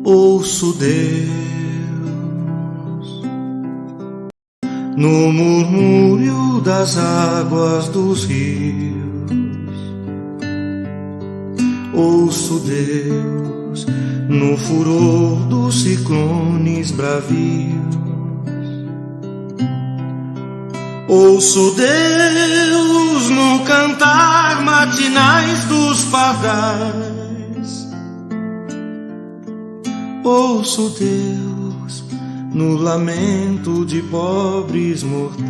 Ouço Deus no murmúrio das águas dos rios. Ouço Deus no furor dos ciclones bravios. Ouço Deus no cantar matinais dos pardais. Ouço Deus no lamento de pobres mortais.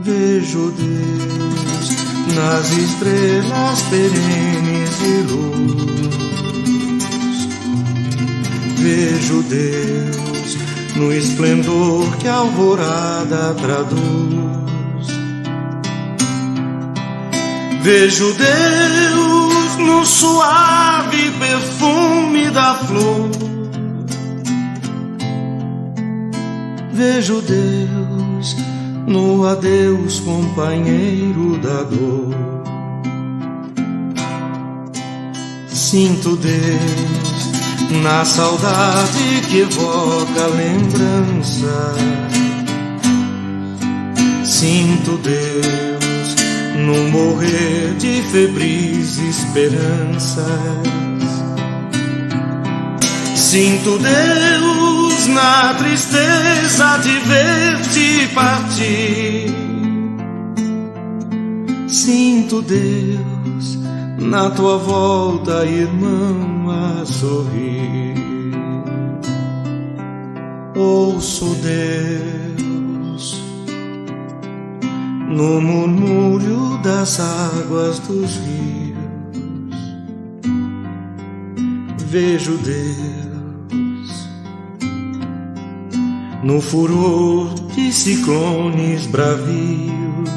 Vejo Deus nas estrelas perenes de luz. Vejo Deus no esplendor que a alvorada traduz. Vejo Deus no suave perfume da flor. Vejo Deus no adeus, companheiro da dor. Sinto Deus na saudade que evoca a lembrança. Sinto Deus no morrer de febris esperanças. Sinto Deus na tristeza de ver-te partir. Sinto Deus na tua volta, irmão, a sorrir. Ouço Deus no murmúrio das águas dos rios. Vejo Deus no furor de ciclones bravios.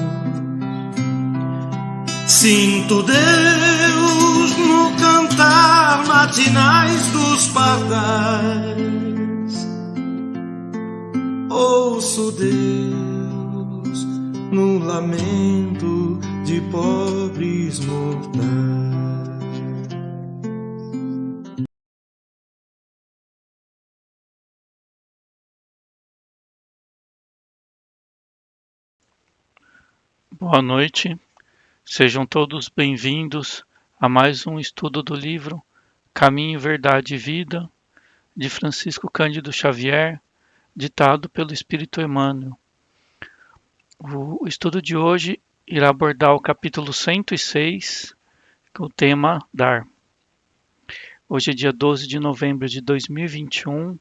Sinto Deus no cantar matinais dos pardais. Ouço Deus no lamento de pobres mortais. Boa noite, sejam todos bem-vindos a mais um estudo do livro Caminho, Verdade e Vida, de Francisco Cândido Xavier, ditado pelo Espírito Emmanuel. O estudo de hoje irá abordar o capítulo 106, com o tema Dar. Hoje é dia 12 de novembro de 2021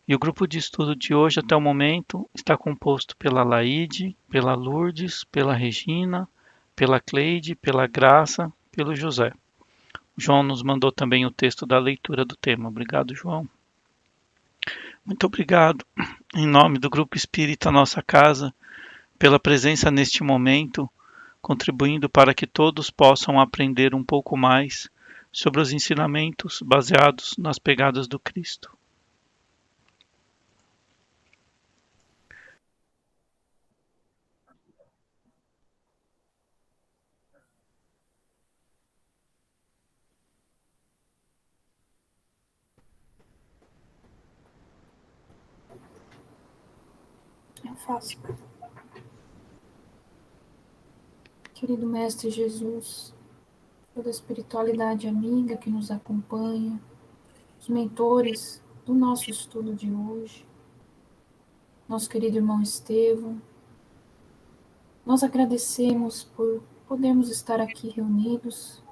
e o grupo de estudo de hoje até o momento está composto pela Laide, pela Lourdes, pela Regina, pela Cleide, pela Graça, pelo José. O João nos mandou também o texto da leitura do tema. Obrigado, João. Muito obrigado, em nome do Grupo Espírita Nossa Casa, pela presença neste momento, contribuindo para que todos possam aprender um pouco mais sobre os ensinamentos baseados nas pegadas do Cristo. É fácil. Querido Mestre Jesus, toda a espiritualidade amiga que nos acompanha, os mentores do nosso estudo de hoje, nosso querido irmão Estevão, nós agradecemos por podermos estar aqui reunidos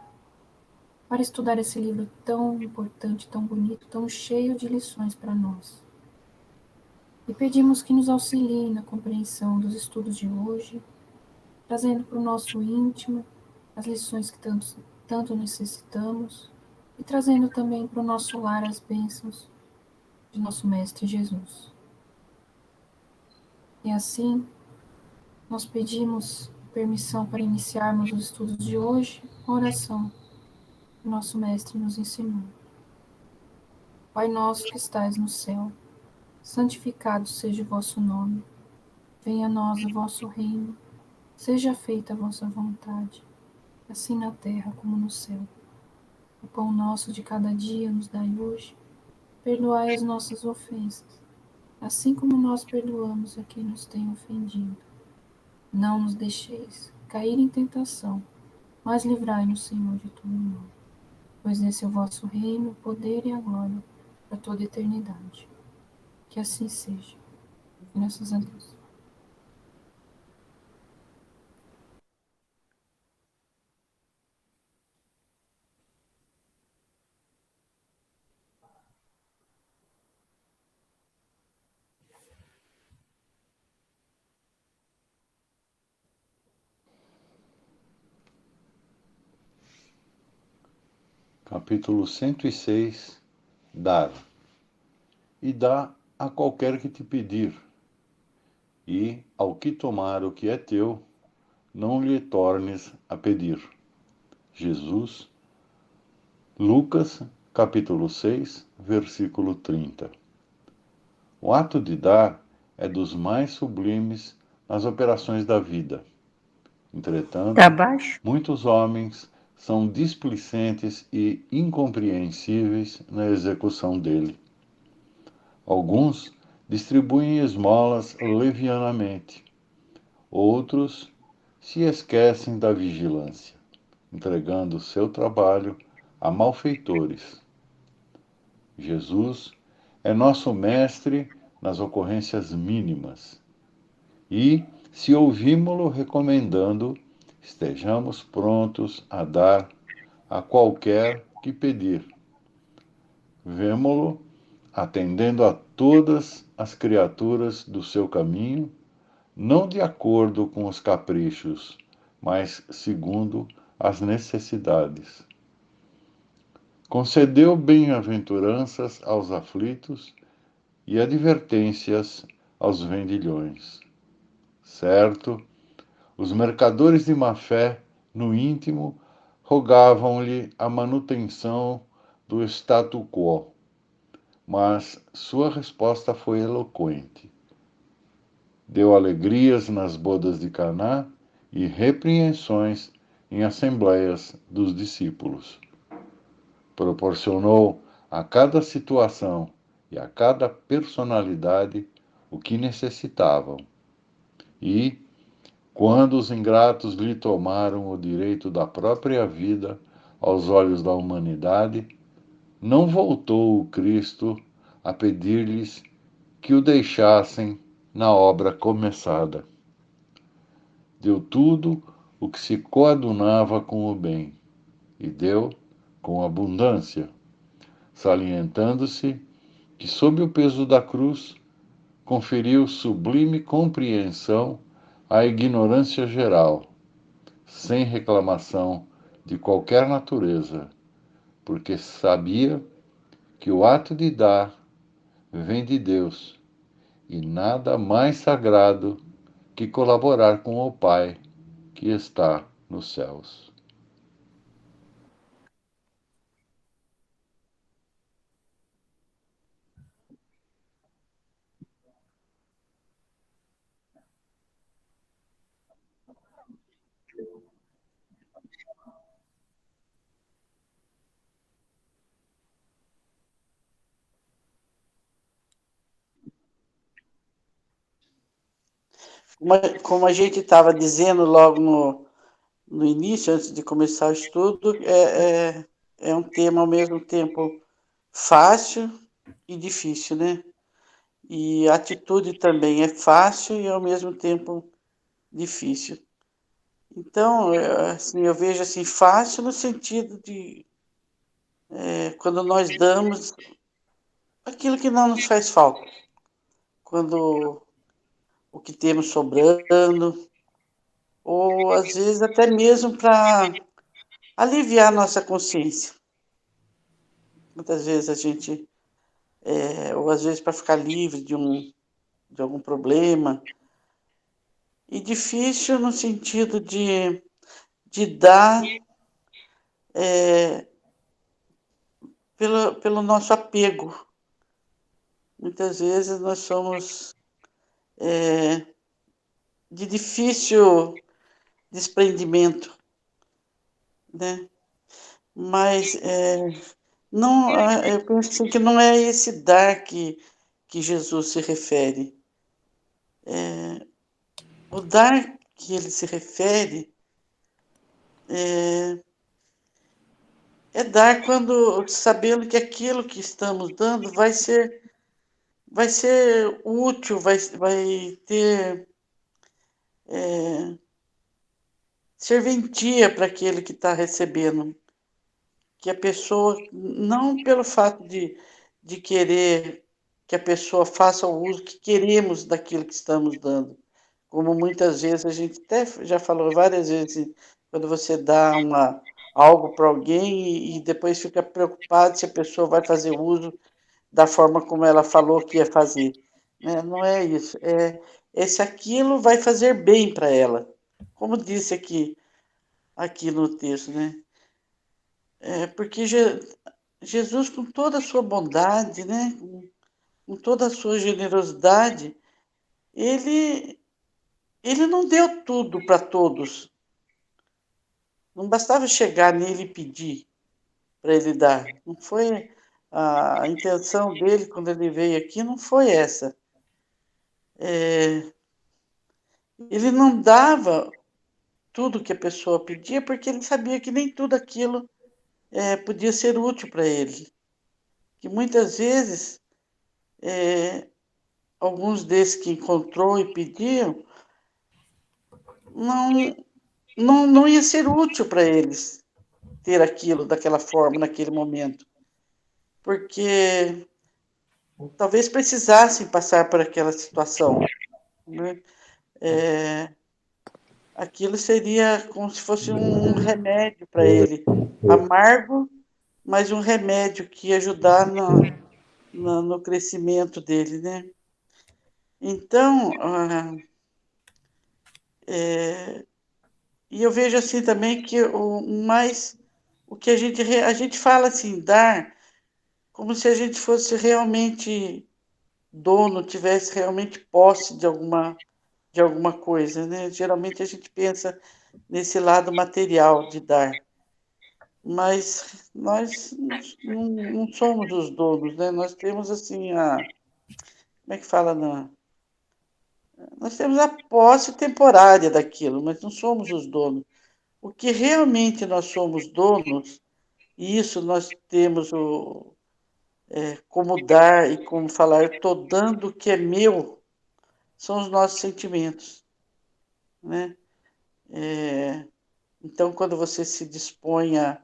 para estudar esse livro tão importante, tão bonito, tão cheio de lições para nós. E pedimos que nos auxilie na compreensão dos estudos de hoje, trazendo para o nosso íntimo as lições que tanto necessitamos e trazendo também para o nosso lar as bênçãos de nosso Mestre Jesus. E assim, nós pedimos permissão para iniciarmos os estudos de hoje, a oração que o nosso Mestre nos ensinou. Pai nosso que estais no céu, santificado seja o vosso nome. Venha a nós o vosso reino. Seja feita a vossa vontade, assim na terra como no céu. O pão nosso de cada dia nos dai hoje. Perdoai as nossas ofensas, assim como nós perdoamos a quem nos tem ofendido. Não nos deixeis cair em tentação, mas livrai-nos, Senhor, de todo mal. Pois esse é o vosso reino, o poder e a glória, para toda a eternidade. Que assim seja. Graças a Deus. Capítulo 106. Dar. E dá a qualquer que te pedir, e ao que tomar o que é teu, não lhe tornes a pedir. Jesus, Lucas, capítulo 6, versículo 30. O ato de dar é dos mais sublimes nas operações da vida. Entretanto, Abaixo. muitos homens são displicentes e incompreensíveis na execução dele. Alguns distribuem esmolas levianamente, outros se esquecem da vigilância, entregando seu trabalho a malfeitores. Jesus é nosso mestre nas ocorrências mínimas e, se ouvimos-lo recomendando, estejamos prontos a dar a qualquer que pedir. Vemo-lo atendendo a todas as criaturas do seu caminho, não de acordo com os caprichos, mas segundo as necessidades. Concedeu bem-aventuranças aos aflitos e advertências aos vendilhões. Certo, os mercadores de má-fé, no íntimo, rogavam-lhe a manutenção do statu quo, mas sua resposta foi eloquente. Deu alegrias nas bodas de Caná e repreensões em assembleias dos discípulos. Proporcionou a cada situação e a cada personalidade o que necessitavam. E, quando os ingratos lhe tomaram o direito da própria vida aos olhos da humanidade, não voltou o Cristo a pedir-lhes que o deixassem na obra começada. Deu tudo o que se coadunava com o bem, e deu com abundância, salientando-se que, sob o peso da cruz, conferiu sublime compreensão à ignorância geral, sem reclamação de qualquer natureza, porque sabia que o ato de dar vem de Deus, e nada mais sagrado que colaborar com o Pai que está nos céus. Como a gente estava dizendo logo no início, antes de começar o estudo, é um tema ao mesmo tempo fácil e difícil, né? E a atitude também é fácil e ao mesmo tempo difícil. Então, assim, eu vejo assim, fácil no sentido de quando nós damos aquilo que não nos faz falta. Quando o que temos sobrando, ou às vezes até mesmo para aliviar nossa consciência. Muitas vezes a gente, ou às vezes para ficar livre de algum problema. E difícil no sentido de dar pelo nosso apego. Muitas vezes nós somos de difícil desprendimento, né? Mas não, eu penso assim, que não é esse dar que Jesus se refere. O dar que ele se refere é dar quando sabendo que aquilo que estamos dando vai ser útil, vai ter serventia para aquele que está recebendo. Que a pessoa, não pelo fato de querer que a pessoa faça o uso que queremos daquilo que estamos dando. Como muitas vezes a gente até já falou várias vezes, quando você dá algo para alguém e depois fica preocupado se a pessoa vai fazer uso da forma como ela falou que ia fazer. Né? Não é isso. É se aquilo vai fazer bem para ela. Como disse aqui no texto, né? Porque Jesus, com toda a sua bondade, né? Com toda a sua generosidade, ele, ele não deu tudo para todos. Não bastava chegar nele e pedir para ele dar. Não foi a intenção dele quando ele veio aqui, não foi essa. Ele não dava tudo que a pessoa pedia, porque ele sabia que nem tudo aquilo podia ser útil para ele. Que muitas vezes alguns desses que encontrou e pediam não, não ia ser útil para eles ter aquilo daquela forma, naquele momento. Porque talvez precisassem passar por aquela situação. Né? Aquilo seria como se fosse um remédio para ele, amargo, mas um remédio que ia ajudar no crescimento dele. Né? Então, e eu vejo assim também que o que a gente fala assim, dar, como se a gente fosse realmente dono, tivesse realmente posse de alguma coisa, né? Geralmente a gente pensa nesse lado material de dar, mas nós não somos os donos, né? Nós temos assim como é que fala, nós temos a posse temporária daquilo, mas não somos os donos. O que realmente nós somos donos, e isso nós temos como dar e como falar, estou dando o que é meu, são os nossos sentimentos, né? Então, quando você se dispõe a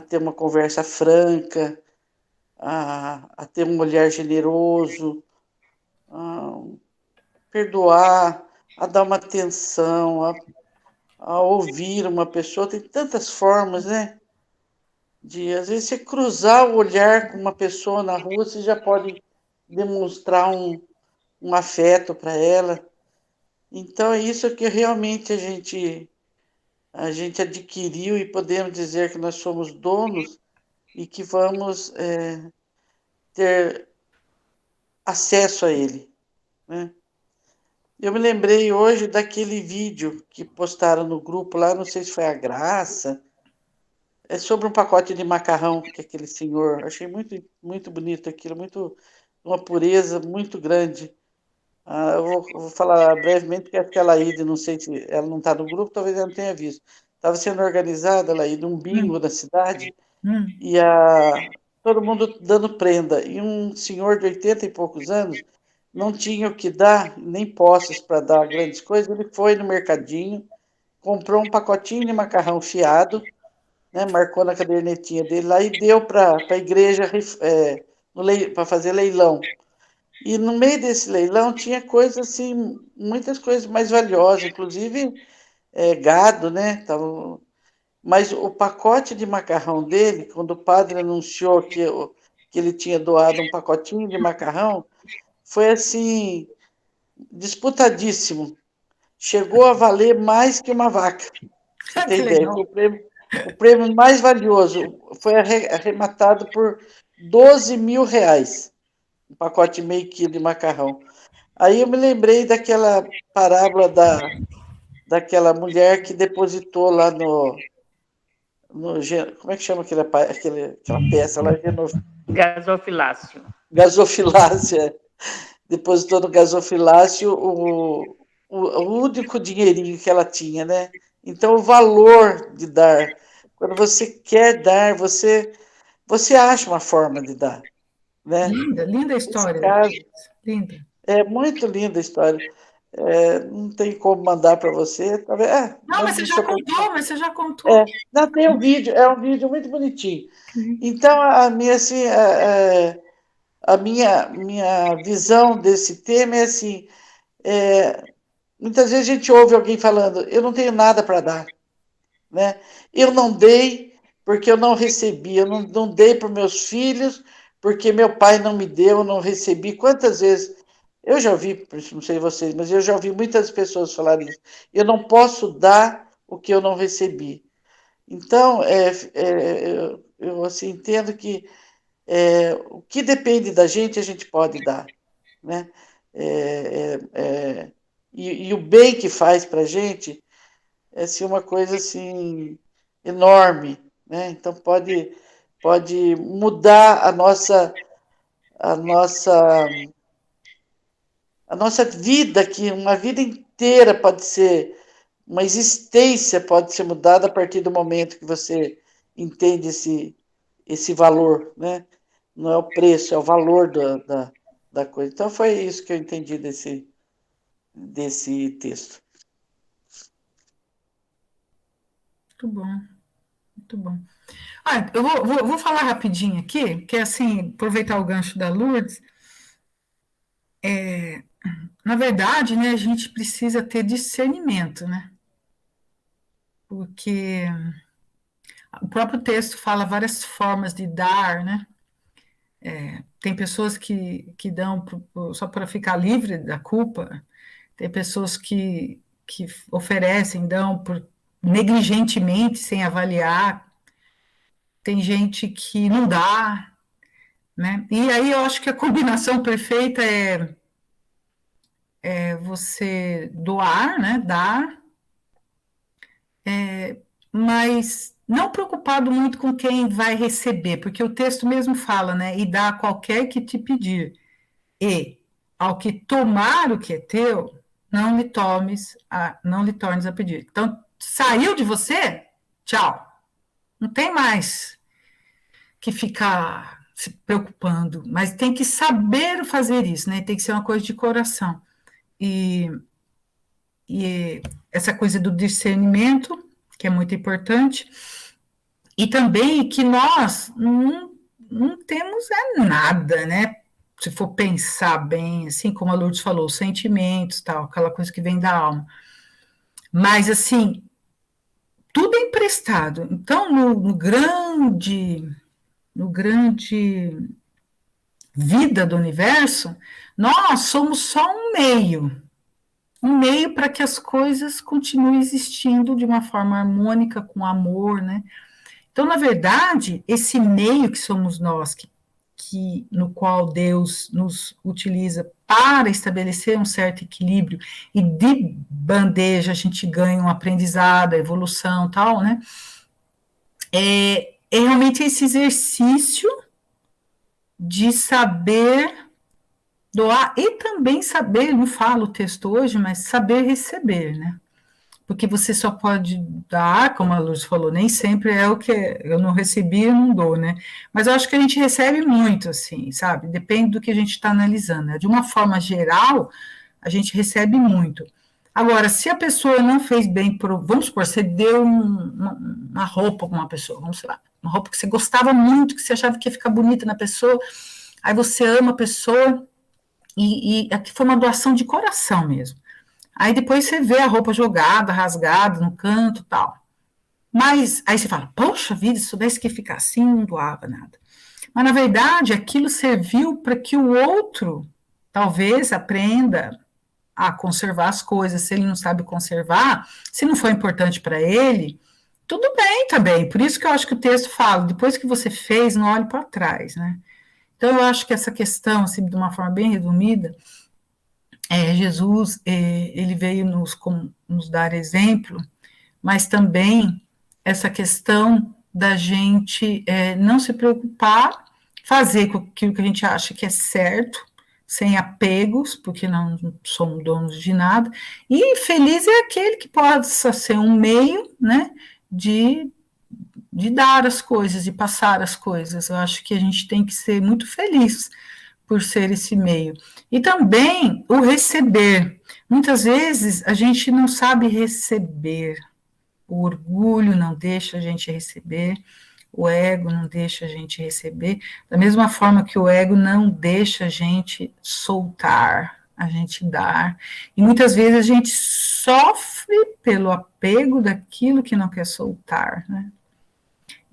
ter uma conversa franca, a ter um olhar generoso, a perdoar, a dar uma atenção, a ouvir uma pessoa, tem tantas formas, né? Às vezes, você cruzar o olhar com uma pessoa na rua, você já pode demonstrar um afeto para ela. Então, é isso que realmente a gente adquiriu e podemos dizer que nós somos donos e que vamos ter acesso a ele. Né? Eu me lembrei hoje daquele vídeo que postaram no grupo lá, não sei se foi a Graça, é sobre um pacote de macarrão que aquele senhor, achei muito, muito bonito aquilo, uma pureza muito grande. Eu vou falar brevemente, porque aquela ida, não sei se ela não está no grupo, talvez ela não tenha visto. Estava sendo organizada, ela ida um bingo na cidade, e todo mundo dando prenda. E um senhor de 80 e poucos anos não tinha o que dar, nem posses para dar grandes coisas. Ele foi no mercadinho, comprou um pacotinho de macarrão fiado, né, marcou na cadernetinha dele lá e deu para a igreja para fazer leilão. E no meio desse leilão tinha coisas assim, muitas coisas mais valiosas, inclusive gado, né? Mas o pacote de macarrão dele, quando o padre anunciou que ele tinha doado um pacotinho de macarrão, foi assim, disputadíssimo. Chegou a valer mais que uma vaca. Você tem ideia? Foi o prêmio mais valioso. Foi arrematado por R$ 12.000. Um pacote meio quilo de macarrão. Aí eu me lembrei daquela parábola daquela mulher que depositou lá como é que chama aquela peça lá? Gasofilácio. Gasofilácia. Depositou no gasofilácio o único dinheirinho que ela tinha, né? Então, o valor de dar. Quando você quer dar, você acha uma forma de dar, né? Linda a história. Linda. É muito linda a história. Não tem como mandar para você. Tá vendo? Não, mas você já contou. Não, tem um vídeo, é um vídeo muito bonitinho. Então, assim, a minha visão desse tema é assim, muitas vezes a gente ouve alguém falando, eu não tenho nada para dar, né? Eu não dei porque eu não recebi, eu não dei para meus filhos porque meu pai não me deu, eu não recebi. Quantas vezes, eu já ouvi, não sei vocês, mas eu já ouvi muitas pessoas falarem isso, eu não posso dar o que eu não recebi. Então, eu assim, entendo que o que depende da gente, a gente pode dar, né? E o bem que faz para a gente é assim, uma coisa assim, enorme, né? Então, pode mudar a nossa vida, que uma vida inteira pode ser, uma existência pode ser mudada a partir do momento que você entende esse valor, né? Não é o preço, é o valor da coisa. Então, foi isso que eu entendi desse texto. Muito bom, muito bom. Eu vou falar rapidinho aqui, que é assim, aproveitar o gancho da Lourdes. Na verdade, né, a gente precisa ter discernimento, né? Porque o próprio texto fala várias formas de dar, né? Tem pessoas que dão só para ficar livre da culpa, tem pessoas que oferecem, dão negligentemente, sem avaliar, tem gente que não dá, né? E aí eu acho que a combinação perfeita é você doar, né? Dar, mas não preocupado muito com quem vai receber, porque o texto mesmo fala, né? E dá a qualquer que te pedir. E ao que tomar o que é teu, não lhe tornes a pedir. Então, saiu de você? Tchau. Não tem mais que ficar se preocupando, mas tem que saber fazer isso, né? Tem que ser uma coisa de coração. E essa coisa do discernimento, que é muito importante, e também que nós não temos nada, né? Se for pensar bem, assim como a Lourdes falou, sentimentos, tal, aquela coisa que vem da alma. Mas, assim, tudo é emprestado. Então, no grande vida do universo, nós somos só um meio para que as coisas continuem existindo de uma forma harmônica, com amor, né? Então, na verdade, esse meio que somos nós, no qual Deus nos utiliza para estabelecer um certo equilíbrio, e de bandeja a gente ganha um aprendizado, a evolução, tal, né? É realmente esse exercício de saber doar e também saber, não falo o texto hoje, mas saber receber, né? Porque você só pode dar, como a Luz falou, nem sempre é o que eu não recebi, eu não dou, né? Mas eu acho que a gente recebe muito, assim, sabe? Depende do que a gente está analisando, né? De uma forma geral, a gente recebe muito. Agora, se a pessoa não fez bem, vamos supor, você deu uma roupa para uma pessoa, vamos lá, uma roupa que você gostava muito, que você achava que ia ficar bonita na pessoa, aí você ama a pessoa, e aqui foi uma doação de coração mesmo. Aí depois você vê a roupa jogada, rasgada no canto, tal. Mas aí você fala, poxa vida, se soubesse que ia ficar assim, não doava nada. Mas na verdade, aquilo serviu para que o outro talvez aprenda a conservar as coisas. Se ele não sabe conservar, se não for importante para ele, tudo bem também. Por isso que eu acho que o texto fala, depois que você fez, não olhe para trás, né? Então eu acho que essa questão, assim, de uma forma bem resumida, Jesus, ele veio nos dar exemplo, mas também essa questão da gente não se preocupar, fazer com aquilo que a gente acha que é certo, sem apegos, porque não somos donos de nada, e feliz é aquele que possa ser um meio, né, de dar as coisas, de passar as coisas. Eu acho que a gente tem que ser muito feliz por ser esse meio. E também o receber. Muitas vezes a gente não sabe receber. O orgulho não deixa a gente receber, o ego não deixa a gente receber, da mesma forma que o ego não deixa a gente soltar, a gente dar. E muitas vezes a gente sofre pelo apego daquilo que não quer soltar, né?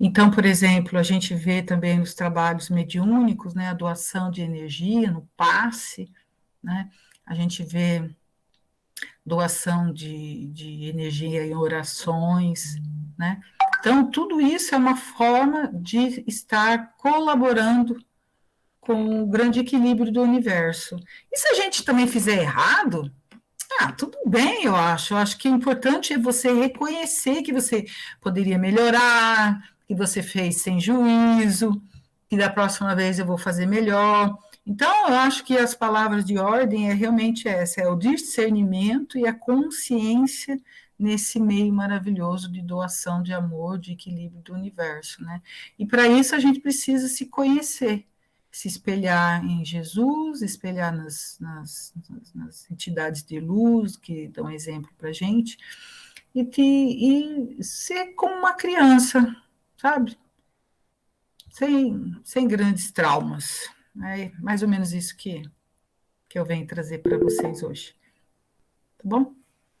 Então, por exemplo, a gente vê também nos trabalhos mediúnicos, né, a doação de energia, no passe, né, a gente vê doação de energia em orações, né? Então, tudo isso é uma forma de estar colaborando com o grande equilíbrio do universo. E se a gente também fizer errado, tudo bem, eu acho. Eu acho que o importante é você reconhecer que você poderia melhorar, que você fez sem juízo, que da próxima vez eu vou fazer melhor. Então, eu acho que as palavras de ordem é realmente essa, é o discernimento e a consciência nesse meio maravilhoso de doação de amor, de equilíbrio do universo, né? E para isso a gente precisa se conhecer, se espelhar em Jesus, espelhar nas entidades de luz que dão exemplo para a gente, e ser como uma criança, sabe? Sem grandes traumas. É mais ou menos isso que eu venho trazer para vocês hoje. Tá bom?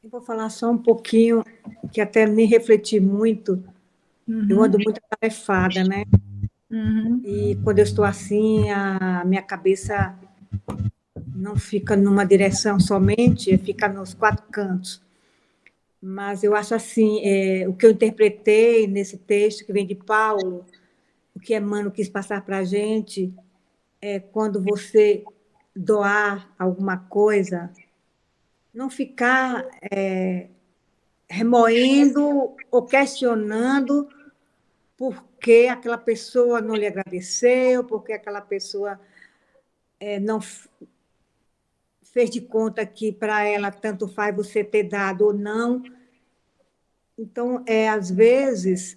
Eu vou falar só um pouquinho, que até nem refleti muito. Eu ando muito atarefada, né? E quando eu estou assim, a minha cabeça não fica numa direção somente, fica nos 4 cantos. Mas eu acho assim, o que eu interpretei nesse texto que vem de Paulo, o que Emmanuel quis passar para a gente, é quando você doar alguma coisa, não ficar remoendo ou questionando por que aquela pessoa não lhe agradeceu, por que aquela pessoa não fez de conta que para ela tanto faz você ter dado ou não. Então, às vezes,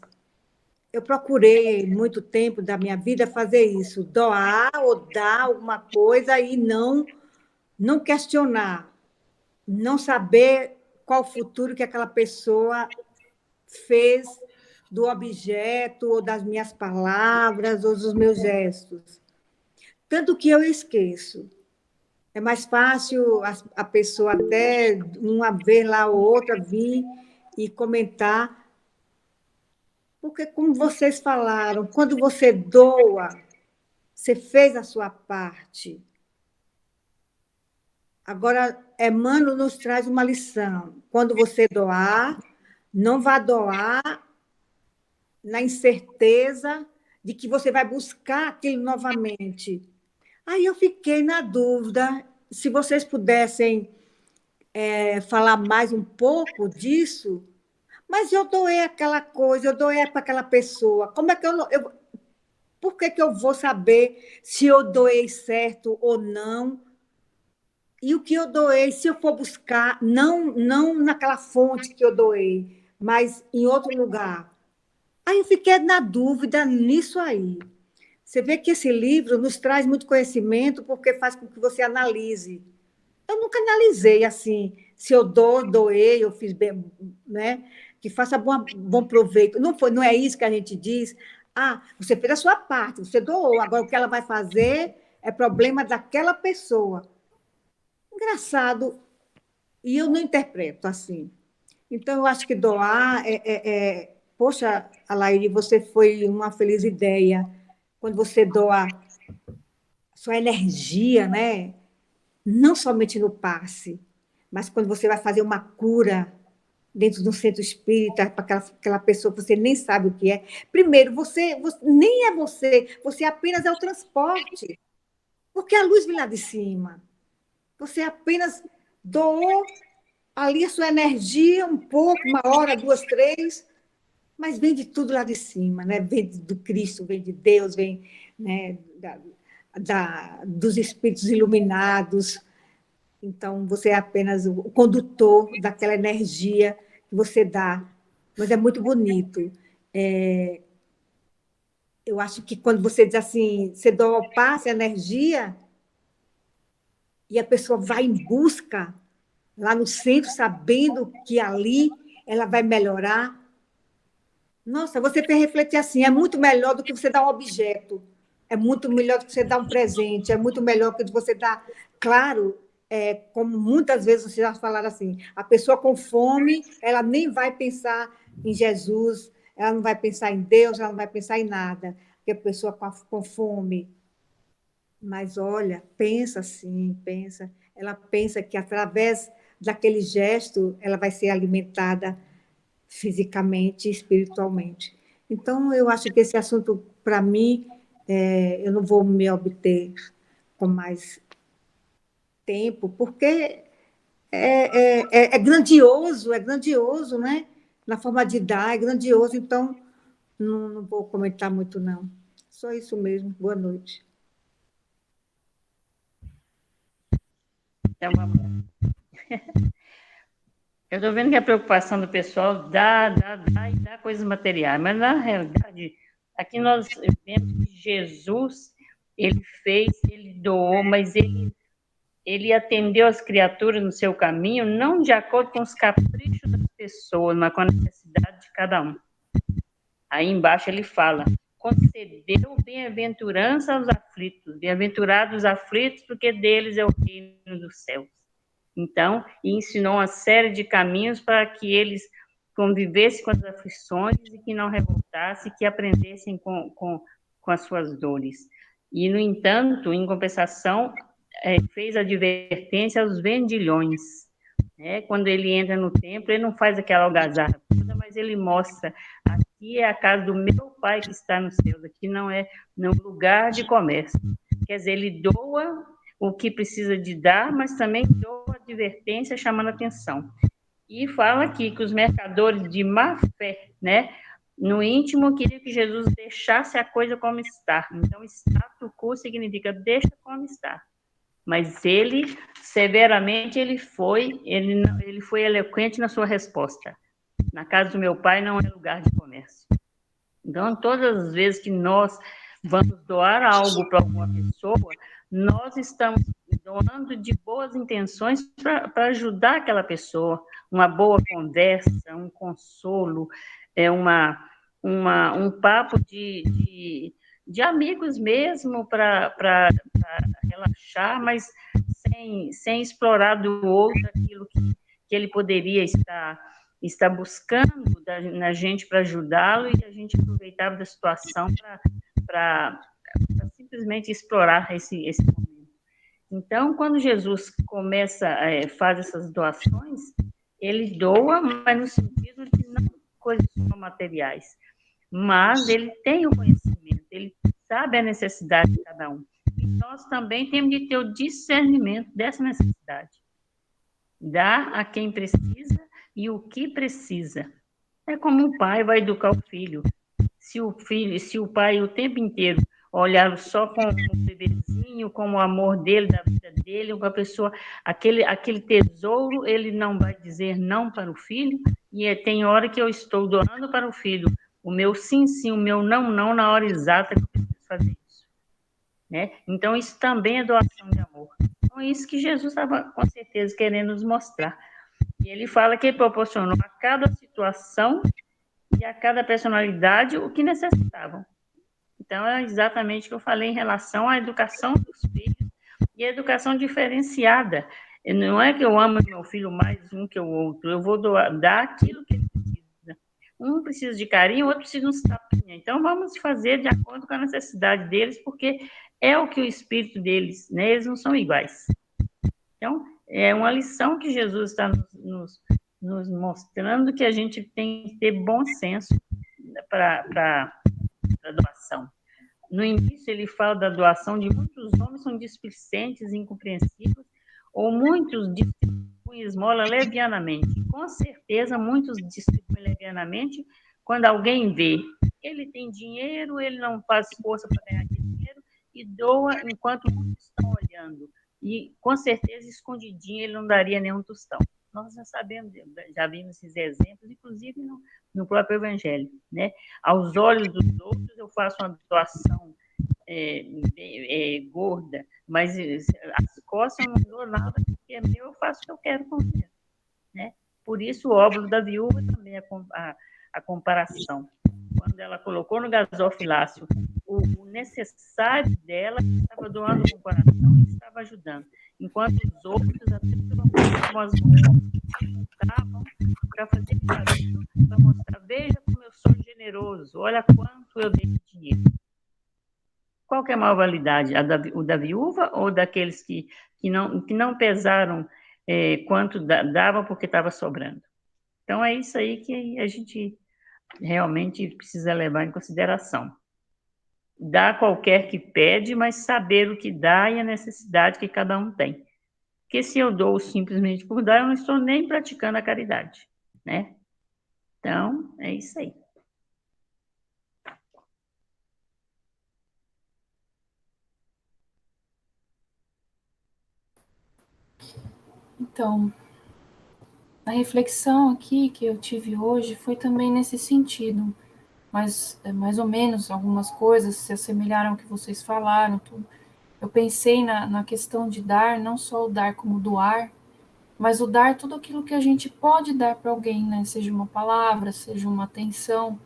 eu procurei muito tempo da minha vida fazer isso, doar ou dar alguma coisa e não questionar, não saber qual o futuro que aquela pessoa fez do objeto, ou das minhas palavras, ou dos meus gestos. Tanto que eu esqueço. É mais fácil a pessoa até uma vez lá ou outra vir e comentar, porque, como vocês falaram, quando você doa, você fez a sua parte. Agora, Emmanuel nos traz uma lição. Quando você doar, não vá doar na incerteza de que você vai buscar aquilo novamente. Aí eu fiquei na dúvida, se vocês pudessem falar mais um pouco disso, mas eu doei aquela coisa, eu doei para aquela pessoa, como é que por que eu vou saber se eu doei certo ou não? E o que eu doei, se eu for buscar, não naquela fonte que eu doei, mas em outro lugar. Aí eu fiquei na dúvida nisso aí. Você vê que esse livro nos traz muito conhecimento porque faz com que você analise. Eu nunca analisei assim, se eu doei, eu fiz bem, né? Que faça bom proveito. Não é isso que a gente diz. Você fez a sua parte, você doou. Agora, o que ela vai fazer é problema daquela pessoa. Engraçado. E eu não interpreto assim. Então, eu acho que doar Poxa, Alaine, você foi uma feliz ideia. Quando você doa sua energia, né? Não somente no passe, mas quando você vai fazer uma cura dentro de um centro espírita para aquela pessoa que você nem sabe o que é. Primeiro, você nem é você apenas é o transporte, porque a luz vem lá de cima. Você apenas doou ali a sua energia, um pouco, 1 hora, 2, 3, mas vem de tudo lá de cima, né? Vem do Cristo, vem de Deus, vem, né, dos espíritos iluminados. Então, você é apenas o condutor daquela energia que você dá. Mas é muito bonito. Eu acho que quando você diz assim, você doa o passe, a energia, e a pessoa vai em busca lá no centro, sabendo que ali ela vai melhorar. Nossa, você fez refletir assim, é muito melhor do que você dar um objeto, é muito melhor do que você dar um presente, é muito melhor do que você dar... Claro, como muitas vezes vocês já falaram assim, a pessoa com fome, ela nem vai pensar em Jesus, ela não vai pensar em Deus, ela não vai pensar em nada, porque a pessoa com fome... Mas, olha, pensa assim, pensa. Ela pensa que, através daquele gesto, ela vai ser alimentada fisicamente e espiritualmente. Então, eu acho que esse assunto, para mim, eu não vou me obter com mais tempo, porque é grandioso, né? Na forma de dar, é grandioso. Então, não vou comentar muito, não. Só isso mesmo. Boa noite. Então, vamos lá. Eu estou vendo que a preocupação do pessoal dá coisas materiais, mas, na realidade, aqui nós vemos que Jesus, ele fez, ele doou, mas ele atendeu as criaturas no seu caminho, não de acordo com os caprichos das pessoas, mas com a necessidade de cada um. Aí embaixo ele fala, concedeu bem-aventurança aos aflitos, bem-aventurados os aflitos, porque deles é o reino dos céus. Então, e ensinou uma série de caminhos para que eles convivessem com as aflições e que não revoltassem, que aprendessem com as suas dores. E, no entanto, em compensação, fez advertência aos vendilhões. Quando ele entra no templo, ele não faz aquela algazarra toda, mas ele mostra, aqui é a casa do meu pai que está no céu, aqui não é um lugar de comércio. Quer dizer, ele doa o que precisa de dar, mas também doa advertência chamando atenção. E fala aqui que os mercadores de má fé, no íntimo, queriam que Jesus deixasse a coisa como está. Então, statu quo significa deixa como está. Mas ele, severamente, ele foi eloquente na sua resposta. Na casa do meu pai não é lugar de comércio. Então, todas as vezes que nós vamos doar algo para alguma pessoa, nós estamos doando de boas intenções para ajudar aquela pessoa, uma boa conversa, um consolo, um papo de amigos mesmo, para relaxar, mas sem explorar do outro aquilo que ele poderia estar buscando na gente para ajudá-lo, e a gente aproveitava da situação para simplesmente explorar esse momento. Então, quando Jesus faz essas doações, ele doa, mas no sentido de não coisas só materiais, mas ele tem o conhecimento, ele sabe a necessidade de cada um. E nós também temos de ter o discernimento dessa necessidade. Dar a quem precisa e o que precisa. É como um pai vai educar o filho. Se o pai o tempo inteiro olhar só com o bebezinho, com o amor dele, da vida dele, com a pessoa, aquele tesouro, ele não vai dizer não para o filho, e tem hora que eu estou doando para o filho o meu sim, sim, o meu não, não, na hora exata que eu preciso fazer isso. Então, isso também é doação de amor. Então, é isso que Jesus estava, com certeza, querendo nos mostrar. E ele fala que ele proporcionou a cada situação e a cada personalidade o que necessitavam. Então, é exatamente o que eu falei em relação à educação dos filhos e a educação diferenciada. Não é que eu amo meu filho mais um que o outro, eu vou dar aquilo que ele precisa. Um precisa de carinho, o outro precisa de um tapinha. Então, vamos fazer de acordo com a necessidade deles, porque é o que o espírito deles, eles não são iguais. Então, é uma lição que Jesus está nos mostrando, que a gente tem que ter bom senso para a doação. No início, ele fala da doação de muitos homens são displicentes, incompreensíveis, ou muitos distribuem esmola levianamente. Com certeza, muitos distribuem levianamente quando alguém vê, ele tem dinheiro, ele não faz força para ganhar dinheiro e doa enquanto muitos estão olhando. E, com certeza, escondidinho, ele não daria nenhum tostão. Nós já sabemos, já vimos esses exemplos, inclusive no próprio Evangelho, né? Aos olhos dos outros, eu faço uma doação gorda, mas as costas eu não dou nada, porque é meu, eu faço o que eu quero com ele, né? Por isso, o óbolo da viúva também é a comparação. Quando ela colocou no gasofilácio o necessário dela, estava doando com o coração e estava ajudando. Enquanto os outros, até como as mulheres, estavam para fazer isso, para mostrar, veja como eu sou generoso, olha quanto eu dei de dinheiro. Qual que é a maior validade? O da viúva ou daqueles que não pesaram quanto davam porque estava sobrando? Então, é isso aí que a gente realmente precisa levar em consideração. Dá qualquer que pede, mas saber o que dá e a necessidade que cada um tem. Porque se eu dou simplesmente por dar, eu não estou nem praticando a caridade, né? Então, é isso aí. Então, a reflexão aqui que eu tive hoje foi também nesse sentido, mas mais ou menos algumas coisas se assemelharam ao que vocês falaram. Tudo. Eu pensei na questão de dar, não só o dar como doar, mas o dar tudo aquilo que a gente pode dar para alguém, né? Seja uma palavra, seja uma atenção,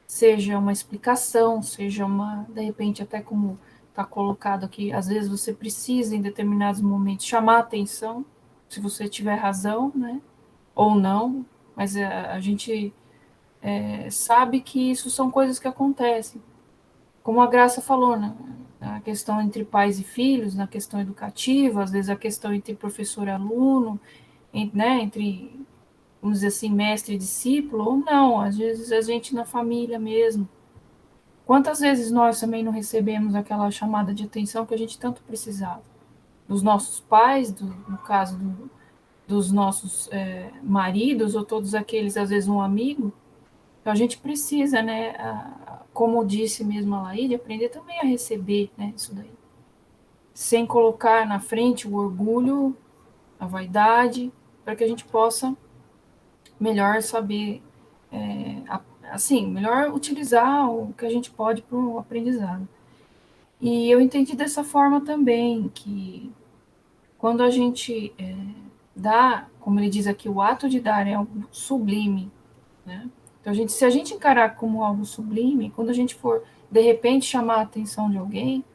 seja uma explicação, seja de repente, até como está colocado aqui, às vezes você precisa, em determinados momentos, chamar a atenção, se você tiver razão, né? Ou não, mas a gente sabe que isso são coisas que acontecem. Como a Graça falou, né? A questão entre pais e filhos, na questão educativa, às vezes a questão entre professor e aluno, né? Entre, vamos dizer assim, mestre e discípulo, ou não, às vezes a gente na família mesmo. Quantas vezes nós também não recebemos aquela chamada de atenção que a gente tanto precisava? Dos nossos pais, no caso dos nossos maridos, ou todos aqueles, às vezes um amigo. Então a gente precisa, né, como disse mesmo a Laíde, aprender também a receber, né, isso daí. Sem colocar na frente o orgulho, a vaidade, para que a gente possa melhor saber, assim, melhor utilizar o que a gente pode para o aprendizado. E eu entendi dessa forma também, que quando a gente dá, como ele diz aqui, o ato de dar é algo sublime, né? Então, se a gente encarar como algo sublime, quando a gente for, de repente, chamar a atenção de alguém,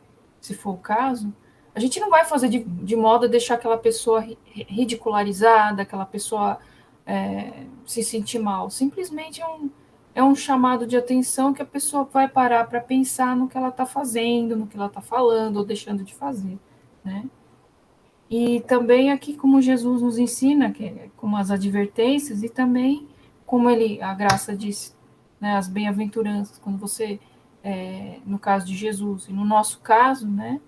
se for o caso, a gente não vai fazer de modo a deixar aquela pessoa ridicularizada, aquela pessoa se sentir mal. Simplesmente é um chamado de atenção que a pessoa vai parar para pensar no que ela está fazendo, no que ela está falando ou deixando de fazer, né? E também aqui como Jesus nos ensina, que é como as advertências, e também como a Graça disse, né, as bem-aventuranças, quando você, no caso de Jesus, e no nosso caso, né,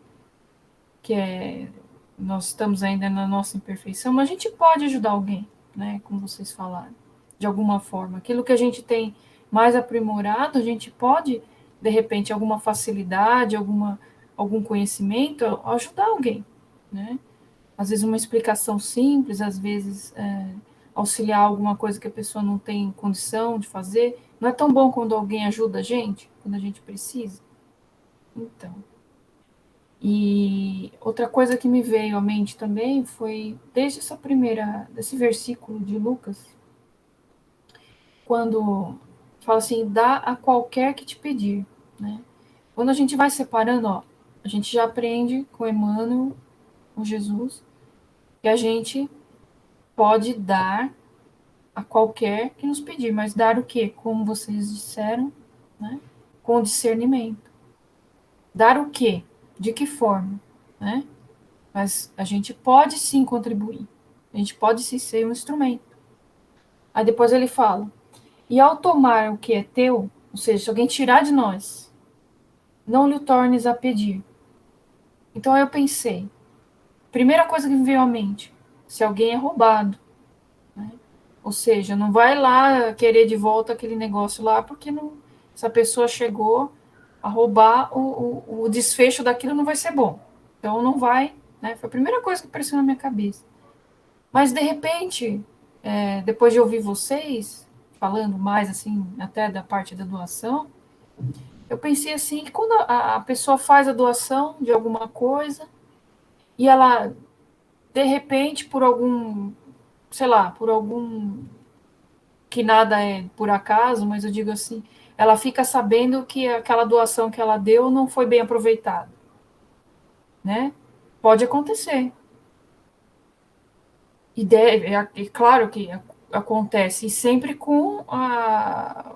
nós estamos ainda na nossa imperfeição, mas a gente pode ajudar alguém, né, como vocês falaram, de alguma forma. Aquilo que a gente tem mais aprimorado, a gente pode, de repente, alguma facilidade, algum conhecimento, ajudar alguém, né? Às vezes uma explicação simples, às vezes auxiliar alguma coisa que a pessoa não tem condição de fazer. Não é tão bom quando alguém ajuda a gente, quando a gente precisa? Então. E outra coisa que me veio à mente também foi, desde desse versículo de Lucas, quando fala assim, dá a qualquer que te pedir, né? Quando a gente vai separando, ó, a gente já aprende com Emmanuel, com Jesus, que a gente pode dar a qualquer que nos pedir, mas dar o quê? Como vocês disseram, né? Com discernimento. Dar o quê? De que forma, né? Mas a gente pode sim contribuir, a gente pode sim ser um instrumento. Aí depois ele fala, e ao tomar o que é teu, ou seja, se alguém tirar de nós, não lhe tornes a pedir. Então eu pensei, primeira coisa que me veio à mente, se alguém é roubado, né? Ou seja, não vai lá querer de volta aquele negócio lá, porque não, essa pessoa chegou a roubar, o desfecho daquilo não vai ser bom. Então não vai, né? Foi a primeira coisa que apareceu na minha cabeça. Mas de repente, depois de ouvir vocês falando mais assim, até da parte da doação, eu pensei assim, que quando a pessoa faz a doação de alguma coisa e ela, de repente, por algum, sei lá, por algum, que nada é por acaso, mas eu digo assim, ela fica sabendo que aquela doação que ela deu não foi bem aproveitada, né? Pode acontecer. E é claro que acontece, e sempre com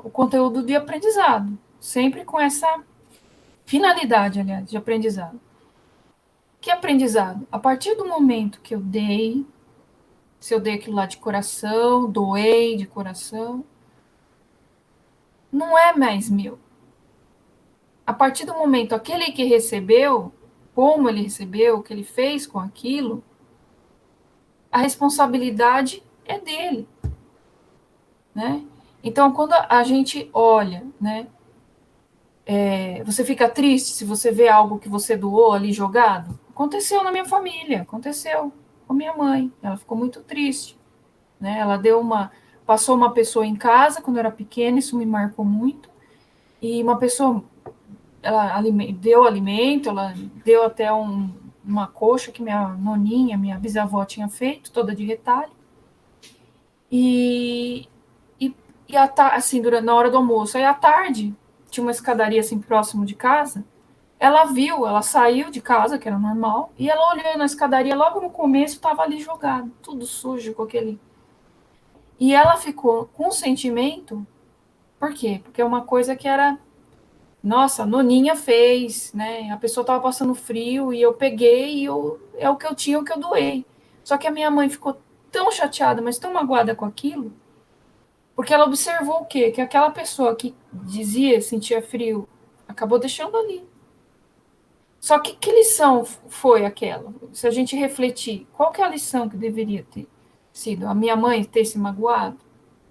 o conteúdo de aprendizado, sempre com essa finalidade, aliás, de aprendizado. Que aprendizado? A partir do momento que eu dei, se eu dei aquilo lá de coração, doei de coração, não é mais meu. A partir do momento, aquele que recebeu, como ele recebeu, o que ele fez com aquilo, a responsabilidade é dele, né? Então, quando a gente olha, né, você fica triste se você vê algo que você doou ali jogado? Aconteceu na minha família, aconteceu com minha mãe. Ela ficou muito triste, né? Ela passou uma pessoa em casa quando eu era pequena, isso me marcou muito. E uma pessoa, ela deu alimento, ela deu até uma coxa que minha noninha, minha bisavó tinha feito, toda de retalho. E assim, na hora do almoço, aí à tarde, tinha uma escadaria assim próximo de casa. Ela saiu de casa, que era normal, e ela olhou na escadaria, logo no começo, estava ali jogado, tudo sujo com aquele. E ela ficou com um sentimento, por quê? Porque é uma coisa que era, nossa, a noninha fez, né? A pessoa estava passando frio e eu peguei e é o que eu tinha, o que eu doei. Só que a minha mãe ficou tão chateada, mas tão magoada com aquilo, porque ela observou o quê? Que aquela pessoa que dizia sentia frio acabou deixando ali. Só que lição foi aquela? Se a gente refletir, qual que é a lição que deveria ter sido? A minha mãe ter se magoado?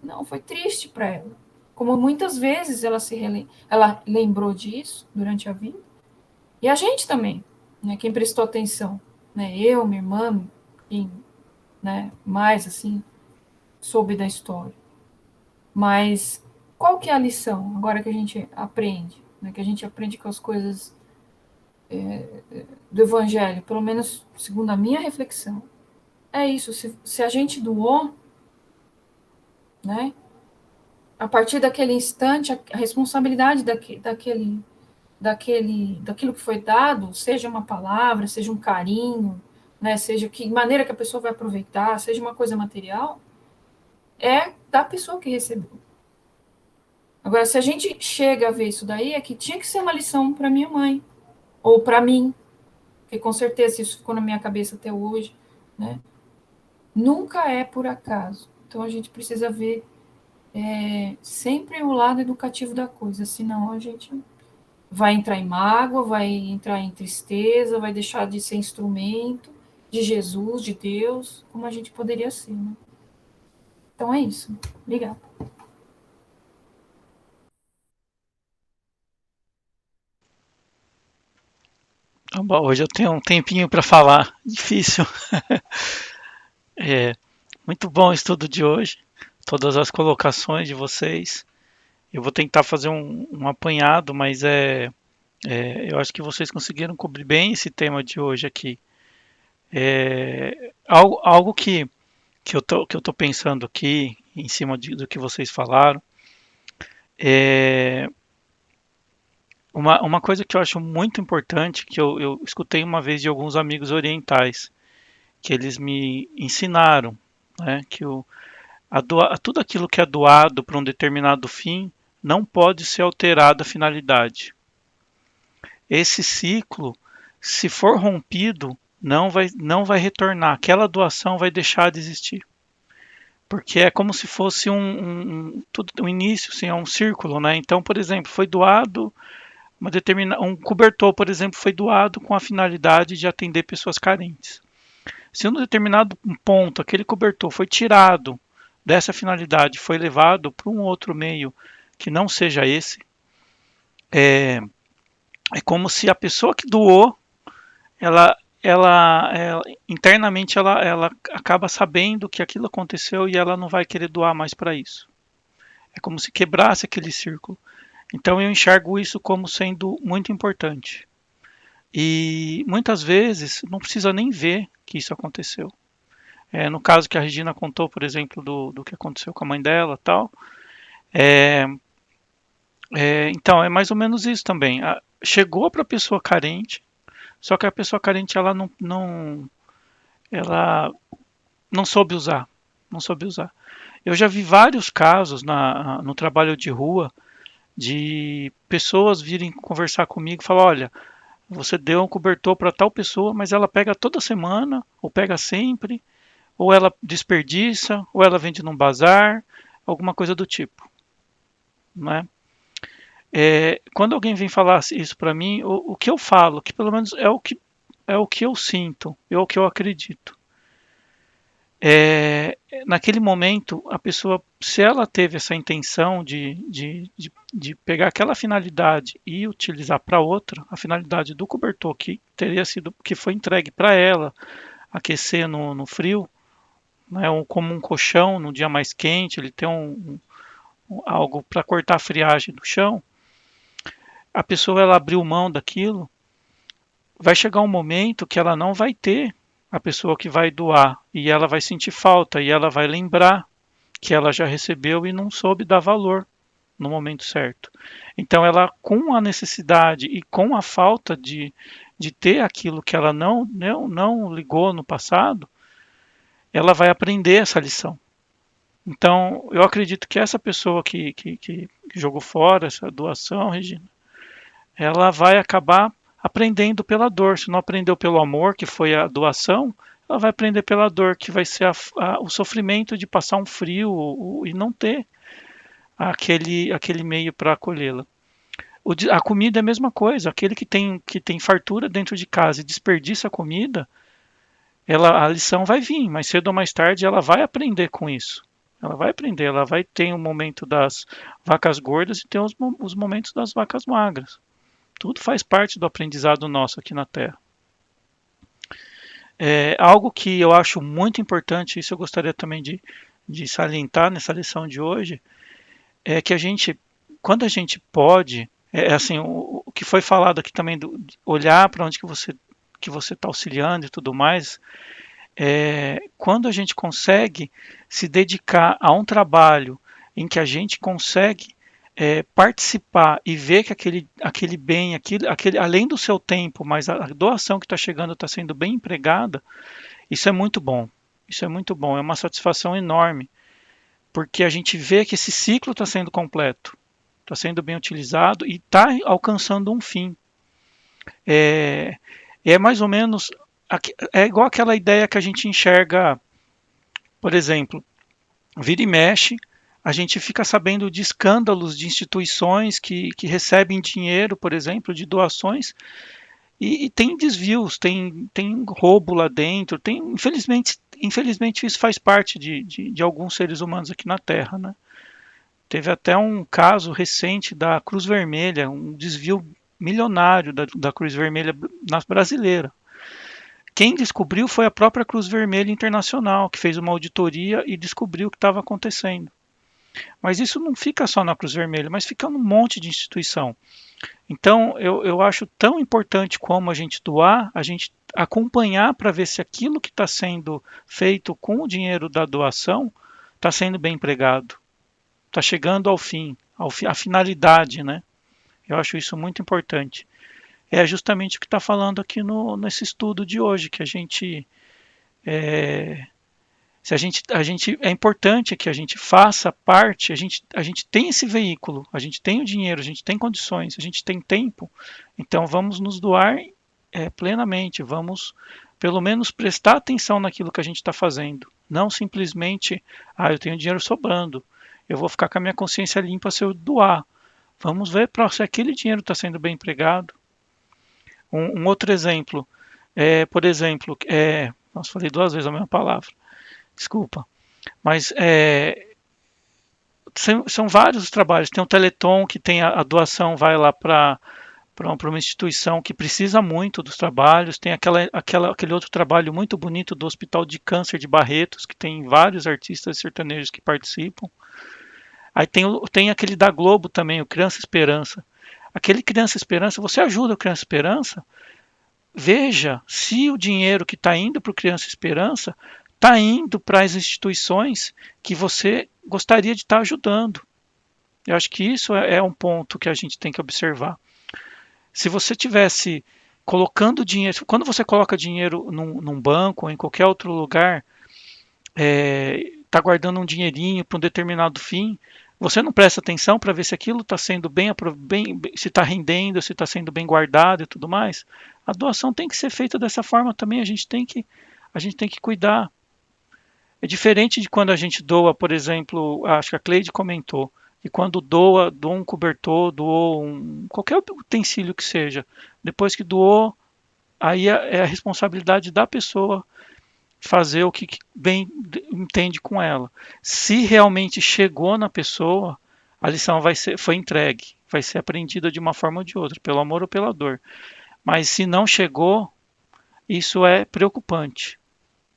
Não, foi triste para ela. Como muitas vezes ela lembrou disso durante a vida. E a gente também, né? Quem prestou atenção, né? Eu, minha irmã, quem, né? Mais assim soube da história. Mas qual que é a lição agora que a gente aprende, né? Que a gente aprende com as coisas do Evangelho, pelo menos segundo a minha reflexão, é isso. Se a gente doou, né, a partir daquele instante, a responsabilidade daquilo que foi dado, seja uma palavra, seja um carinho, né, seja que maneira que a pessoa vai aproveitar, seja uma coisa material, é da pessoa que recebeu. Agora, se a gente chega a ver isso daí, é que tinha que ser uma lição para minha mãe, ou para mim, porque com certeza isso ficou na minha cabeça até hoje, né? Nunca é por acaso. Então a gente precisa ver sempre o lado educativo da coisa, senão a gente vai entrar em mágoa, vai entrar em tristeza, vai deixar de ser instrumento de Jesus, de Deus, como a gente poderia ser, né? Então é isso. Obrigada. Bom, hoje eu tenho um tempinho para falar. Difícil. Muito bom o estudo de hoje. Todas as colocações de vocês. Eu vou tentar fazer um apanhado, mas eu acho que vocês conseguiram cobrir bem esse tema de hoje aqui. Algo que eu tô pensando aqui, em cima do que vocês falaram, é uma coisa que eu acho muito importante, que eu escutei uma vez de alguns amigos orientais, que eles me ensinaram, né, que tudo aquilo que é doado para um determinado fim não pode ser alterado a finalidade. Esse ciclo, se for rompido, não vai retornar. Aquela doação vai deixar de existir. Porque é como se fosse um início, assim, é um círculo, né? Então, por exemplo, foi doado um cobertor, por exemplo, foi doado com a finalidade de atender pessoas carentes. Se em um determinado ponto aquele cobertor foi tirado, dessa finalidade foi levado para um outro meio que não seja esse, é como se a pessoa que doou, ela internamente ela acaba sabendo que aquilo aconteceu e ela não vai querer doar mais para isso. É como se quebrasse aquele círculo. Então eu enxergo isso como sendo muito importante. E muitas vezes não precisa nem ver que isso aconteceu. No caso que a Regina contou, por exemplo, do que aconteceu com a mãe dela, tal. Então é mais ou menos isso também. Chegou para a pessoa carente, só que a pessoa carente ela não soube usar, não soube usar. Eu já vi vários casos no trabalho de rua de pessoas virem conversar comigo e falar, olha, você deu um cobertor para tal pessoa, mas ela pega toda semana, ou pega sempre, ou ela desperdiça, ou ela vende num bazar, alguma coisa do tipo, né? Quando alguém vem falar isso para mim, o que eu falo, que pelo menos é o que eu sinto, é o que eu acredito. Naquele momento, a pessoa, se ela teve essa intenção de pegar aquela finalidade e utilizar para outra, a finalidade do cobertor que foi entregue para ela, aquecer no frio, né, como um colchão no dia mais quente, ele tem algo para cortar a friagem do chão, a pessoa ela abriu mão daquilo, vai chegar um momento que ela não vai ter a pessoa que vai doar e ela vai sentir falta e ela vai lembrar que ela já recebeu e não soube dar valor no momento certo. Então ela, com a necessidade e com a falta de ter aquilo que ela não ligou no passado, ela vai aprender essa lição. Então eu acredito que essa pessoa que jogou fora essa doação, Regina, ela vai acabar aprendendo pela dor. Se não aprendeu pelo amor, que foi a doação, ela vai aprender pela dor, que vai ser o sofrimento de passar um frio e não ter aquele meio para acolhê-la. A comida é a mesma coisa. Aquele que tem fartura dentro de casa e desperdiça a comida, a lição vai vir, mais cedo ou mais tarde ela vai aprender com isso. Ela vai aprender, ela vai ter um momento das vacas gordas e ter os momentos das vacas magras. Tudo faz parte do aprendizado nosso aqui na Terra. Algo que eu acho muito importante, isso eu gostaria também de salientar nessa lição de hoje, é que quando a gente pode, assim, o que foi falado aqui também, de olhar para onde que você está auxiliando e tudo mais, quando a gente consegue se dedicar a um trabalho em que a gente consegue participar e ver que aquele bem, além do seu tempo, mas a doação que está chegando está sendo bem empregada, isso é muito bom. Isso é muito bom, é uma satisfação enorme, porque a gente vê que esse ciclo está sendo completo, está sendo bem utilizado e está alcançando um fim. É mais ou menos, é igual aquela ideia que a gente enxerga, por exemplo, vira e mexe, a gente fica sabendo de escândalos de instituições que recebem dinheiro, por exemplo, de doações, e tem desvios, tem roubo lá dentro, infelizmente isso faz parte de alguns seres humanos aqui na Terra, né? Teve até um caso recente da Cruz Vermelha, um desvio milionário da Cruz Vermelha brasileira. Quem descobriu foi a própria Cruz Vermelha Internacional, que fez uma auditoria e descobriu o que estava acontecendo. Mas isso não fica só na Cruz Vermelha, mas fica num monte de instituição. Então, eu acho tão importante como a gente doar, a gente acompanhar para ver se aquilo que está sendo feito com o dinheiro da doação está sendo bem empregado, está chegando ao fim, à finalidade, né? Eu acho isso muito importante. É justamente o que está falando aqui nesse estudo de hoje, que a gente é importante que a gente faça parte, a gente tem esse veículo, a gente tem o dinheiro, a gente tem condições, a gente tem tempo, então vamos nos doar plenamente, vamos pelo menos prestar atenção naquilo que a gente está fazendo, não simplesmente, eu tenho dinheiro sobrando, eu vou ficar com a minha consciência limpa se eu doar. Vamos ver se aquele dinheiro está sendo bem empregado. Um outro exemplo, por exemplo, nossa, falei 2 vezes a mesma palavra. Desculpa. Mas são vários os trabalhos. Tem o Teleton, que tem a doação, vai lá para uma instituição que precisa muito dos trabalhos. Tem aquele outro trabalho muito bonito do Hospital de Câncer de Barretos, que tem vários artistas sertanejos que participam. Aí tem aquele da Globo também, o Criança Esperança. Aquele Criança Esperança, você ajuda o Criança Esperança, veja se o dinheiro que está indo para o Criança Esperança está indo para as instituições que você gostaria de estar ajudando. Eu acho que isso é um ponto que a gente tem que observar. Se você tivesse colocando dinheiro, quando você coloca dinheiro num banco ou em qualquer outro lugar, está guardando um dinheirinho para um determinado fim, você não presta atenção para ver se aquilo está sendo se está rendendo, se está sendo bem guardado e tudo mais. A doação tem que ser feita dessa forma também, a gente tem que cuidar. É diferente de quando a gente doa, por exemplo, acho que a Cleide comentou, e quando doa um cobertor, doou qualquer utensílio que seja, depois que doou, aí é a responsabilidade da pessoa fazer o que bem entende com ela. Se realmente chegou na pessoa, a lição foi entregue, vai ser aprendida de uma forma ou de outra, pelo amor ou pela dor. Mas se não chegou, isso é preocupante.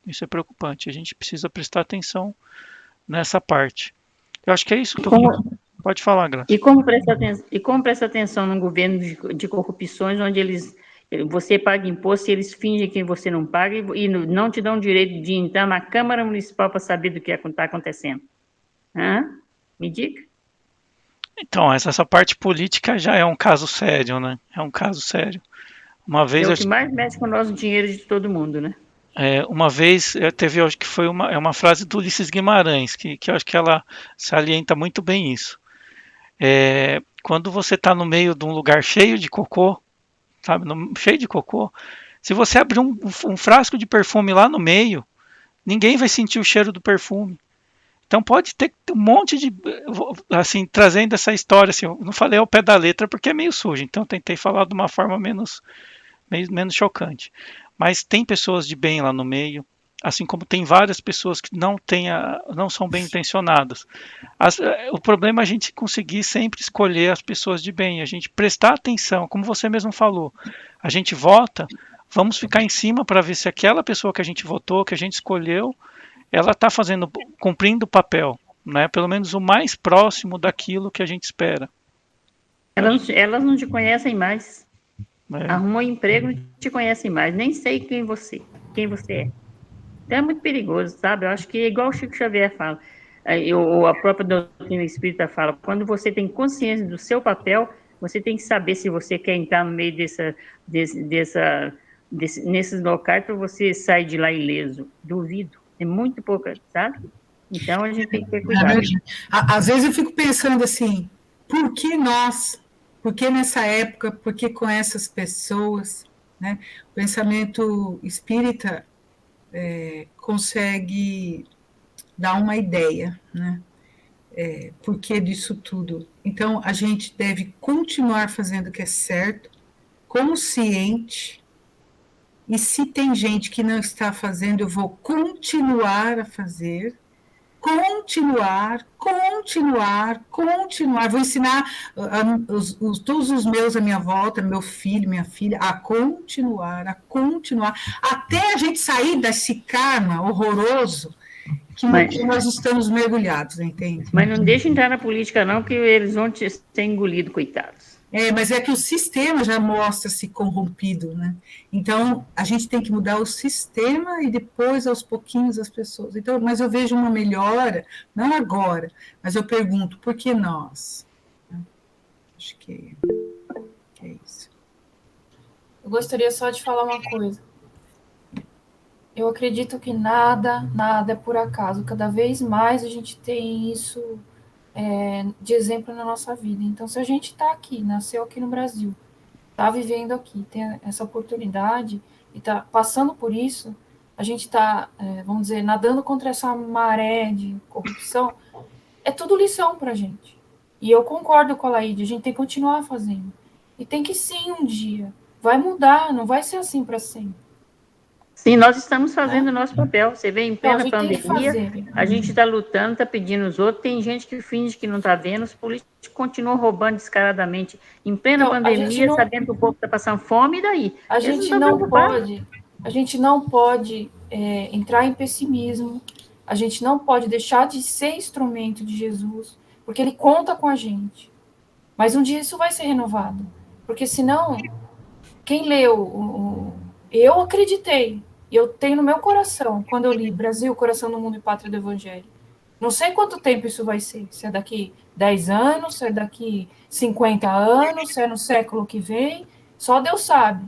Isso é preocupante. A gente precisa prestar atenção nessa parte. Eu acho que é isso que Pode falar, Graça. E como presta atenção num governo de corrupções, onde você paga imposto e eles fingem que você não paga e não te dão direito de entrar na Câmara Municipal para saber do que está acontecendo? Me diga. Então, essa parte política já é um caso sério, né? É um caso sério. Uma vez o que mais mexe com o nosso dinheiro de todo mundo, né? Uma vez teve, acho que foi uma frase do Ulisses Guimarães, que eu acho que ela salienta muito bem isso. Quando você está no meio de um lugar cheio de cocô, sabe, cheio de cocô, se você abrir um frasco de perfume lá no meio, ninguém vai sentir o cheiro do perfume. Então pode ter um monte de, assim, trazendo essa história, assim, eu não falei ao pé da letra porque é meio sujo, então tentei falar de uma forma menos chocante. Mas tem pessoas de bem lá no meio, assim como tem várias pessoas que não são bem intencionadas. O problema é a gente conseguir sempre escolher as pessoas de bem, a gente prestar atenção, como você mesmo falou. A gente vota, vamos ficar em cima para ver se aquela pessoa que a gente votou, que a gente escolheu, ela está cumprindo o papel, né? Pelo menos o mais próximo daquilo que a gente espera. Elas não te conhecem mais. Arrumou emprego, não te conhecem mais. Nem sei quem você é. Então é muito perigoso, sabe? Eu acho que é igual o Chico Xavier fala, a própria doutrina espírita fala, quando você tem consciência do seu papel, você tem que saber se você quer entrar no meio nesses locais para você sair de lá ileso. Duvido. É muito pouca, sabe? Então a gente tem que ter cuidado. Às vezes eu fico pensando assim, por que nós? Por que nessa época? Por que com essas pessoas? Né? O pensamento espírita consegue dar uma ideia, né? Por que disso tudo? Então, a gente deve continuar fazendo o que é certo, consciente, e se tem gente que não está fazendo, eu vou continuar a fazer, continuar. Vou ensinar todos os meus à minha volta, meu filho, minha filha, a continuar, até a gente sair desse karma horroroso que nós estamos mergulhados, entende? Mas não deixa entrar na política não, que eles vão ser engolidos, coitados. Mas é que o sistema já mostra-se corrompido, né? Então, a gente tem que mudar o sistema e depois, aos pouquinhos, as pessoas. Então, mas eu vejo uma melhora, não agora, mas eu pergunto, por que nós? Acho que é isso. Eu gostaria só de falar uma coisa. Eu acredito que nada é por acaso. Cada vez mais a gente tem isso de exemplo na nossa vida. Então, se a gente está aqui, nasceu aqui no Brasil, está vivendo aqui, tem essa oportunidade e está passando por isso, a gente está, vamos dizer, nadando contra essa maré de corrupção, é tudo lição para a gente. E eu concordo com a Laíde, a gente tem que continuar fazendo. E tem que sim, um dia. Vai mudar, não vai ser assim para sempre. Sim, nós estamos fazendo o nosso papel. Você vê, em Então, a plena gente tem que pandemia, fazer. a gente está lutando, está pedindo os outros. Tem gente que finge que não está vendo, os políticos continuam roubando descaradamente. Em plena Então, pandemia, sabendo que o povo está passando fome, e daí? a Eles não gente estão não preocupados. pode, a gente não pode entrar em pessimismo, a gente não pode deixar de ser instrumento de Jesus, porque ele conta com a gente. Mas um dia isso vai ser renovado, porque senão, quem leu, eu acreditei, e eu tenho no meu coração, quando eu li Brasil, Coração do Mundo e Pátria do Evangelho. Não sei quanto tempo isso vai ser, se é daqui 10 anos, se é daqui 50 anos, se é no século que vem, só Deus sabe.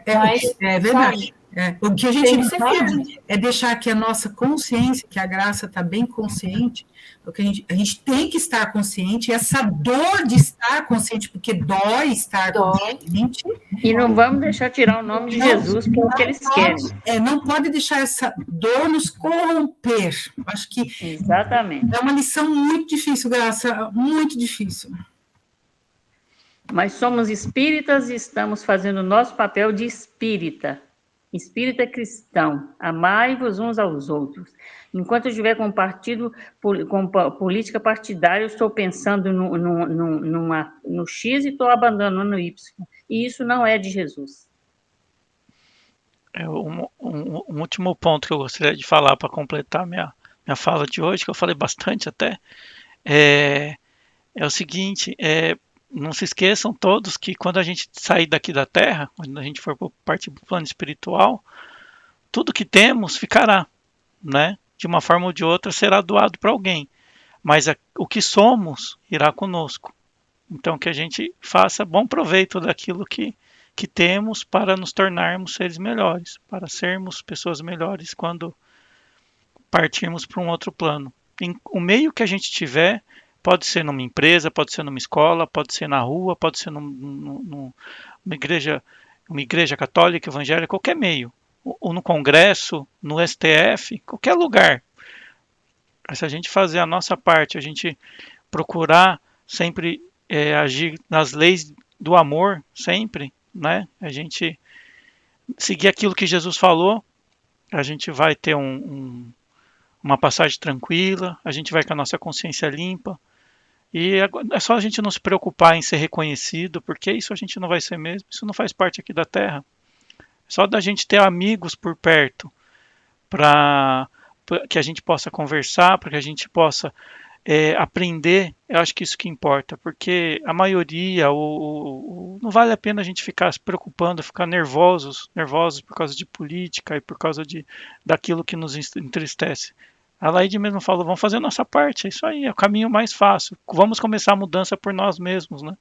Mas, É verdade. sabe, O que a tem gente que não ser pode firme. é deixar que a nossa consciência, que a graça está bem consciente, porque a gente tem que estar consciente, e essa dor de estar consciente, porque dói estar Dói. consciente, E não vamos deixar tirar o nome de Jesus, que é o que eles querem. não pode deixar essa dor nos corromper. Acho que Exatamente. é uma lição muito difícil, Graça, muito difícil. Mas somos espíritas e estamos fazendo o nosso papel de espírita. Espírita cristão. Amai-vos uns aos outros. Enquanto eu estiver com partido, com política partidária, eu estou pensando no X e estou abandonando o Y. E isso não é de Jesus. Um último ponto que eu gostaria de falar para completar minha fala de hoje, que eu falei bastante até, é o seguinte, não se esqueçam todos que quando a gente sair daqui da Terra, quando a gente for partir para o plano espiritual, tudo que temos ficará, né? De uma forma ou de outra será doado para alguém, mas o que somos irá conosco. Então que a gente faça bom proveito daquilo que temos para nos tornarmos seres melhores, para sermos pessoas melhores quando partirmos para um outro plano. O meio que a gente tiver, pode ser numa empresa, pode ser numa escola, pode ser na rua, pode ser numa igreja católica, evangélica, qualquer meio. Ou no Congresso, no STF, qualquer lugar. Se a gente fazer a nossa parte, a gente procurar sempre agir nas leis do amor, sempre, né? A gente seguir aquilo que Jesus falou, a gente vai ter uma passagem tranquila, a gente vai com a nossa consciência limpa. E é só a gente não se preocupar em ser reconhecido, porque isso a gente não vai ser mesmo, isso não faz parte aqui da Terra. Só da gente ter amigos por perto, para que a gente possa conversar, para que a gente possa aprender, eu acho que isso que importa, porque a maioria, não vale a pena a gente ficar se preocupando, ficar nervosos por causa de política e por causa daquilo que nos entristece. A Laide mesmo falou, vamos fazer a nossa parte, é isso aí, é o caminho mais fácil. Vamos começar a mudança por nós mesmos, né?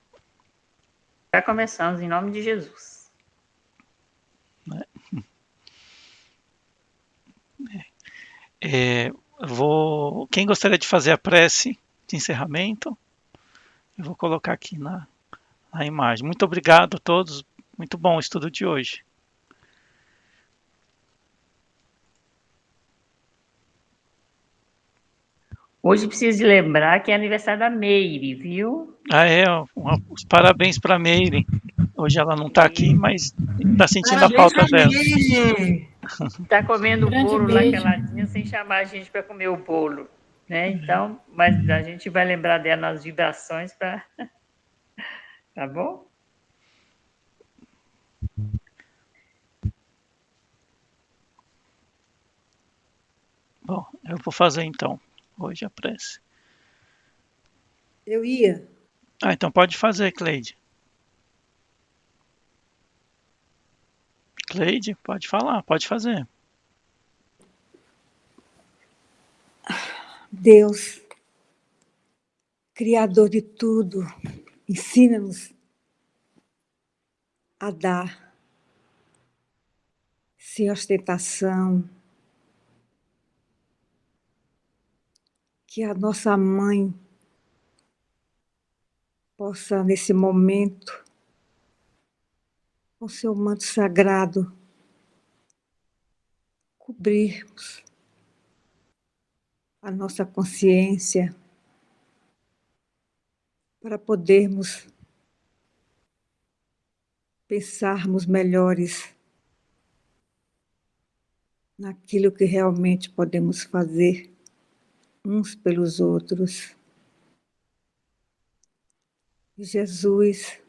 Já começamos, em nome de Jesus. Quem gostaria de fazer a prece de encerramento? Eu vou colocar aqui na imagem. Muito obrigado a todos, muito bom o estudo de hoje. Hoje preciso de lembrar que é aniversário da Meire, viu? Os parabéns para a Meire. Hoje ela não está aqui, mas está sentindo a Parabéns falta pra dela. Meire. Está comendo o Grande bolo lá beijo. caladinha, sem chamar a gente para comer o bolo, né? Então, mas a gente vai lembrar dela nas vibrações para... Tá bom? Bom, eu vou fazer então, hoje a prece. Eu ia. Então pode fazer, Cleide. Cleide, pode falar, pode fazer. Deus, Criador de tudo, ensina-nos a dar, sem ostentação. Que a nossa mãe possa, nesse momento, com seu manto sagrado, cobrirmos a nossa consciência para podermos pensarmos melhores naquilo que realmente podemos fazer uns pelos outros. E Jesus,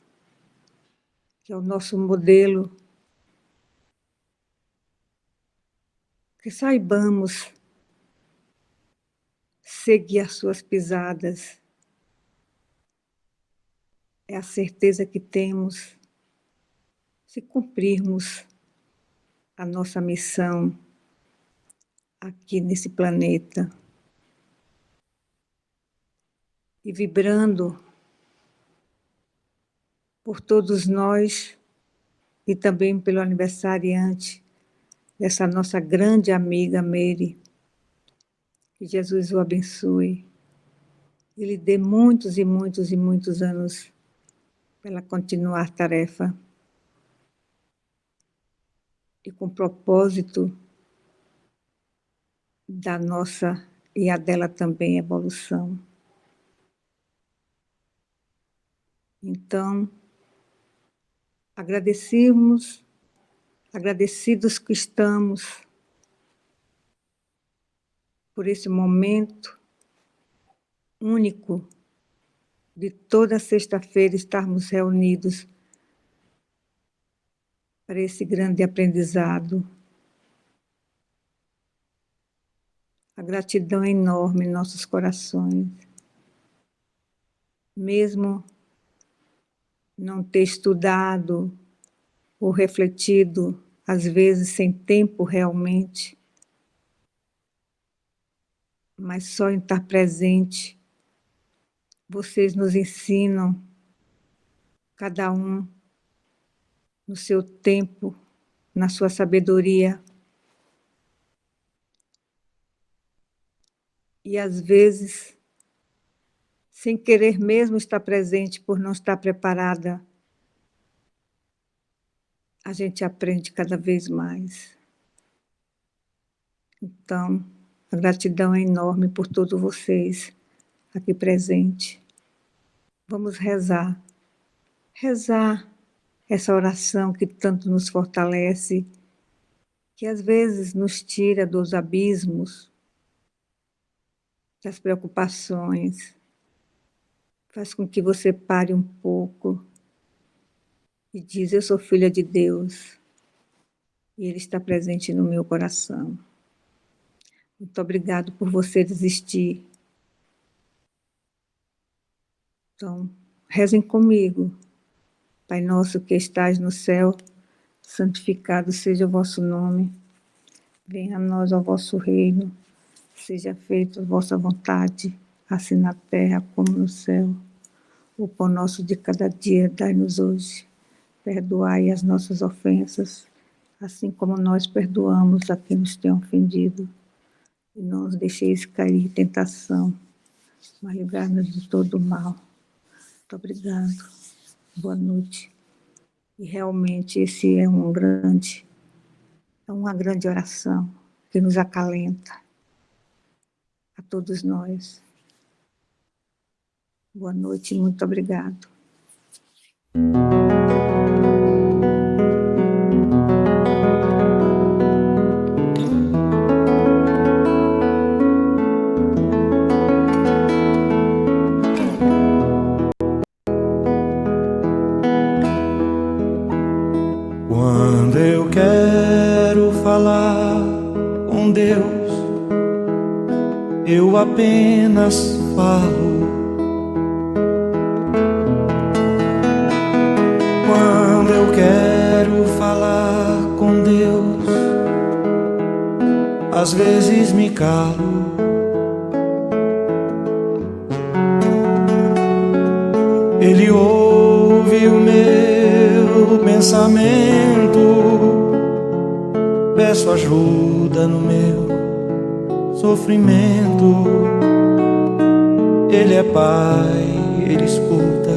que é o nosso modelo, que saibamos seguir as suas pisadas. É a certeza que temos se cumprirmos a nossa missão aqui nesse planeta. E vibrando por todos nós e também pelo aniversariante dessa nossa grande amiga Mary. Que Jesus o abençoe. E lhe dê muitos e muitos e muitos anos para ela continuar a tarefa. E com propósito da nossa e a dela também evolução. Então, agradecidos que estamos por esse momento único de toda sexta-feira estarmos reunidos para esse grande aprendizado. A gratidão é enorme em nossos corações. Mesmo não ter estudado ou refletido, às vezes sem tempo realmente, mas só em estar presente, vocês nos ensinam, cada um no seu tempo, na sua sabedoria. E às vezes, sem querer mesmo estar presente por não estar preparada, a gente aprende cada vez mais. Então, a gratidão é enorme por todos vocês aqui presentes. Vamos rezar. Rezar essa oração que tanto nos fortalece, que às vezes nos tira dos abismos, das preocupações, faz com que você pare um pouco e diz: eu sou filha de Deus e Ele está presente no meu coração. Muito obrigado por você existir. Então, rezem comigo. Pai nosso que estais no céu, santificado seja o vosso nome. Venha a nós o vosso reino. Seja feita a vossa vontade, assim na terra como no céu. O pão nosso de cada dia dai-nos hoje. Perdoai as nossas ofensas, assim como nós perdoamos a quem nos tem ofendido. E não nos deixeis cair em tentação, mas livrai-nos de todo o mal. Muito obrigado. Boa noite. E realmente esse é uma grande oração que nos acalenta a todos nós. Boa noite e muito obrigado. Quando eu quero falar com Deus, eu apenas falo. Quando eu quero falar com Deus, às vezes me calo. Ele ouve o meu pensamento, peço ajuda no meu sofrimento. Ele é Pai, Ele escuta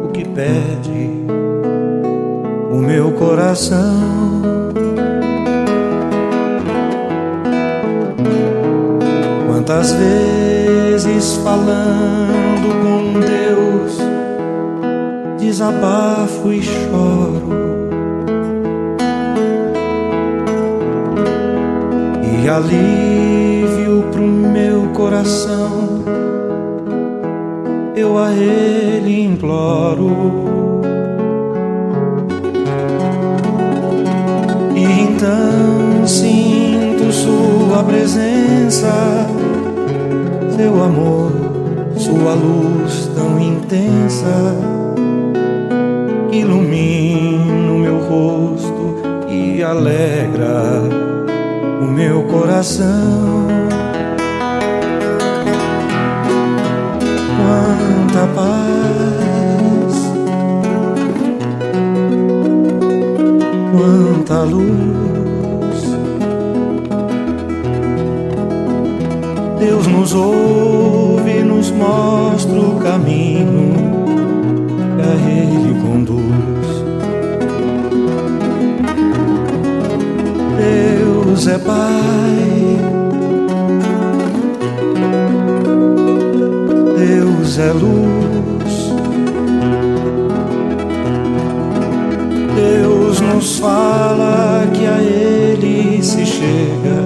o que pede o meu coração. Quantas vezes falando com Deus, desabafo e choro. alívio pro meu coração, eu a Ele imploro. E então sinto sua presença, seu amor, sua luz tão intensa, que ilumina o meu rosto e alegra o meu coração. Quanta paz, quanta luz, Deus nos ouve e nos mostra o caminho que a Ele conduz. Deus é Pai, Deus é luz, Deus nos fala que a Ele se chega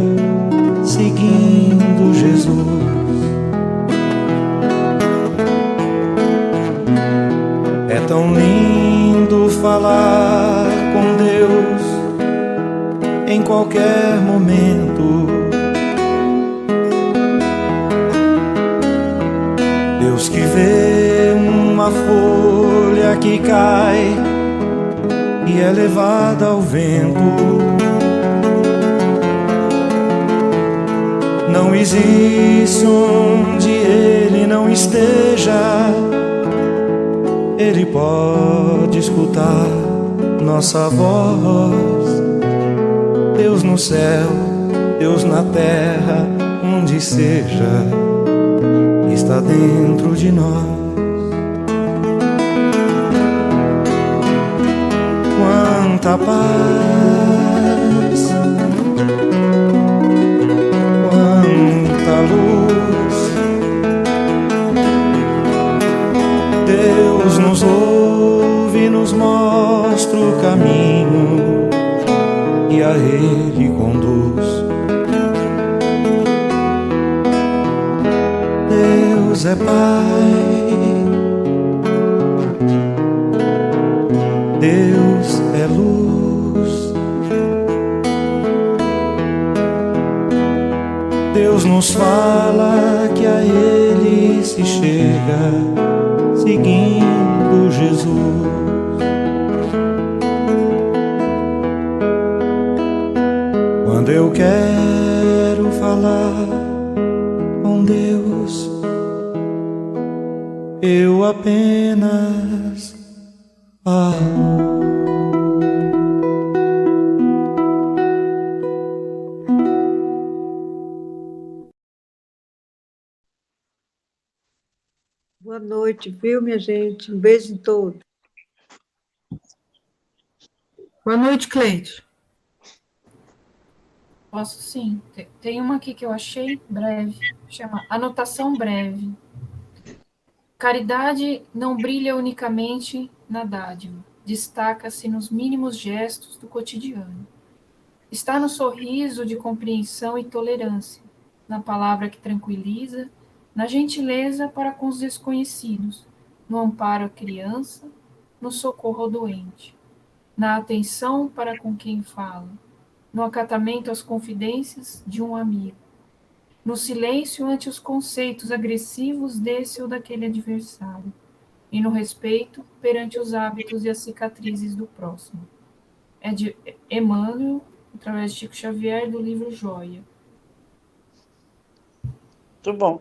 seguindo Jesus. É tão lindo falar com Deus em qualquer momento. Deus que vê uma folha que cai e é levada ao vento. Não existe onde Ele não esteja, Ele pode escutar nossa voz. Deus no céu, Deus na terra, onde seja, está dentro de nós. Quanta paz, quanta luz, Deus nos ouve e nos mostra o caminho e a Ele conduz. Deus é Pai, Deus é luz, Deus nos fala que a Ele se chega seguindo Jesus. Quando eu quero falar com Deus, eu apenas falo. Boa noite, viu, minha gente? Um beijo em todos. Boa noite, Cleide. Posso sim. Tem uma aqui que eu achei breve, chama Anotação Breve. Caridade não brilha unicamente na dádiva, destaca-se nos mínimos gestos do cotidiano. Está no sorriso de compreensão e tolerância, na palavra que tranquiliza, na gentileza para com os desconhecidos, no amparo à criança, no socorro ao doente, na atenção para com quem fala, no acatamento às confidências de um amigo, no silêncio ante os conceitos agressivos desse ou daquele adversário, e no respeito perante os hábitos e as cicatrizes do próximo. É de Emmanuel, através de Chico Xavier, do livro Joia. Muito bom.